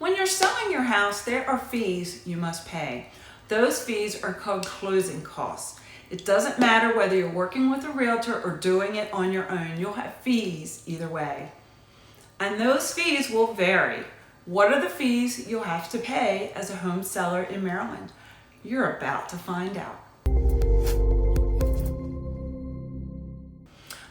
When you're selling your house, there are fees you must pay. Those fees are called closing costs. It doesn't matter whether you're working with a realtor or doing it on your own, you'll have fees either way. And those fees will vary. What are the fees you'll have to pay as a home seller in Maryland? You're about to find out.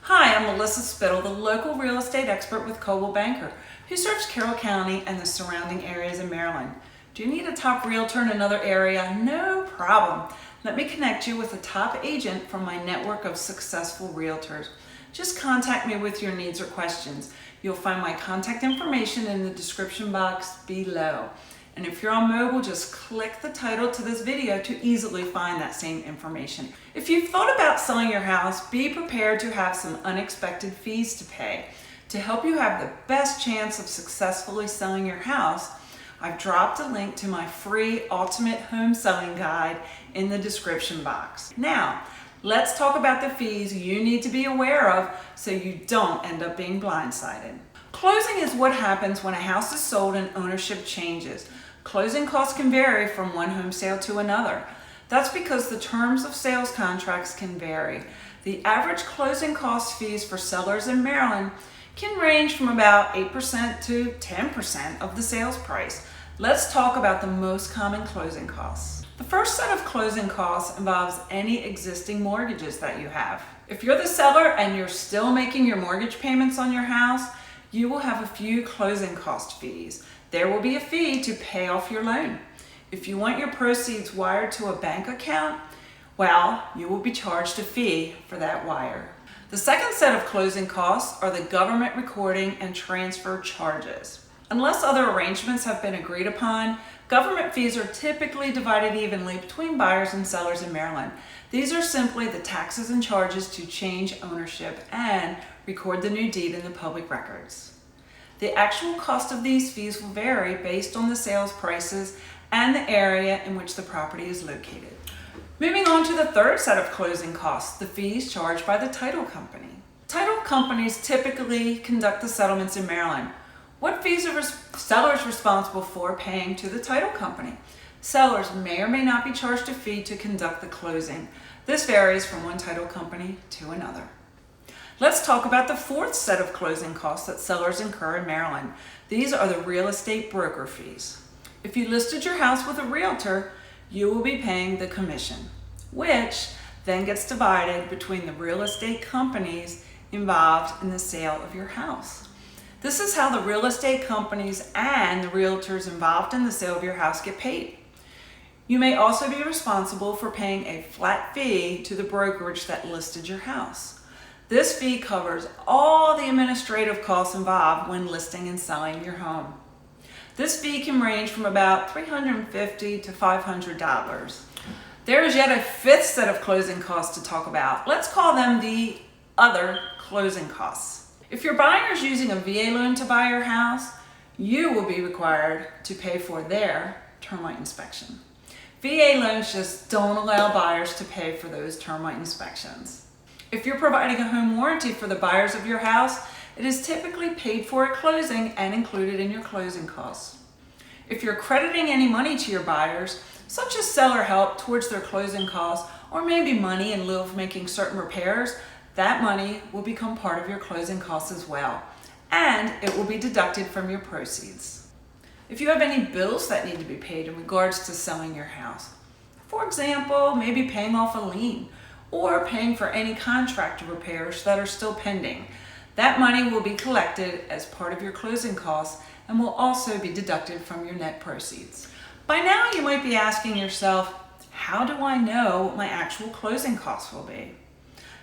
Hi, I'm Melissa Spittle, the local real estate expert with Coldwell Banker, who serves Carroll County and the surrounding areas in Maryland. Do you need a top realtor in another area? No problem. Let me connect you with a top agent from my network of successful realtors. Just contact me with your needs or questions. You'll find my contact information in the description box below. And if you're on mobile, just click the title to this video to easily find that same information. If you've thought about selling your house, be prepared to have some unexpected fees to pay. To help you have the best chance of successfully selling your house, I've dropped a link to my free Ultimate Home Selling Guide in the description box. Now, let's talk about the fees you need to be aware of so you don't end up being blindsided. Closing is what happens when a house is sold and ownership changes. Closing costs can vary from one home sale to another. That's because the terms of sales contracts can vary. The average closing cost fees for sellers in Maryland can range from about 8% to 10% of the sales price. Let's talk about the most common closing costs. The first set of closing costs involves any existing mortgages that you have. If you're the seller and you're still making your mortgage payments on your house, you will have a few closing cost fees. There will be a fee to pay off your loan. If you want your proceeds wired to a bank account, well, you will be charged a fee for that wire. The second set of closing costs are the government recording and transfer charges. Unless other arrangements have been agreed upon, government fees are typically divided evenly between buyers and sellers in Maryland. These are simply the taxes and charges to change ownership and record the new deed in the public records. The actual cost of these fees will vary based on the sales prices and the area in which the property is located. Moving on to the third set of closing costs, the fees charged by the title company. Title companies typically conduct the settlements in Maryland. What fees are sellers responsible for paying to the title company? Sellers may or may not be charged a fee to conduct the closing. This varies from one title company to another. Let's talk about the fourth set of closing costs that sellers incur in Maryland. These are the real estate broker fees. If you listed your house with a realtor, you will be paying the commission, which then gets divided between the real estate companies involved in the sale of your house. This is how the real estate companies and the realtors involved in the sale of your house get paid. You may also be responsible for paying a flat fee to the brokerage that listed your house. This fee covers all the administrative costs involved when listing and selling your home. This fee can range from about $350 to $500. There is yet a fifth set of closing costs to talk about. Let's call them the other closing costs. If your buyer is using a VA loan to buy your house, you will be required to pay for their termite inspection. VA loans just don't allow buyers to pay for those termite inspections. If you're providing a home warranty for the buyers of your house, it is typically paid for at closing and included in your closing costs. If you're crediting any money to your buyers, such as seller help towards their closing costs, or maybe money in lieu of making certain repairs, that money will become part of your closing costs as well, and it will be deducted from your proceeds. If you have any bills that need to be paid in regards to selling your house, for example, maybe paying off a lien, or paying for any contractor repairs that are still pending, that money will be collected as part of your closing costs and will also be deducted from your net proceeds. By now you might be asking yourself, how do I know what my actual closing costs will be?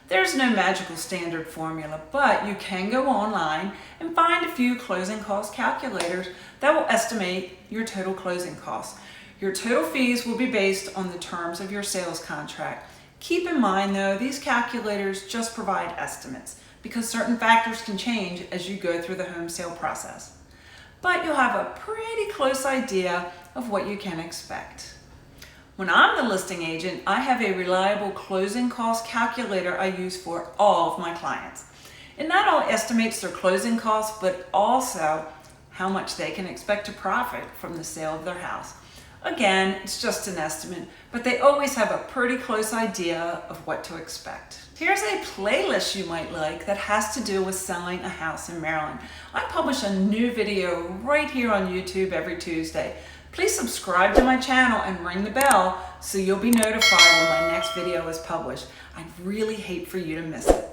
There's no magical standard formula, but you can go online and find a few closing cost calculators that will estimate your total closing costs. Your total fees will be based on the terms of your sales contract. Keep in mind though, these calculators just provide estimates because certain factors can change as you go through the home sale process. But you'll have a pretty close idea of what you can expect. When I'm the listing agent, I have a reliable closing cost calculator I use for all of my clients. It not only estimates their closing costs, but also how much they can expect to profit from the sale of their house. Again, it's just an estimate, but they always have a pretty close idea of what to expect. Here's a playlist you might like that has to do with selling a house in Maryland. I publish a new video right here on YouTube every Tuesday. Please subscribe to my channel and ring the bell so you'll be notified when my next video is published. I'd really hate for you to miss it.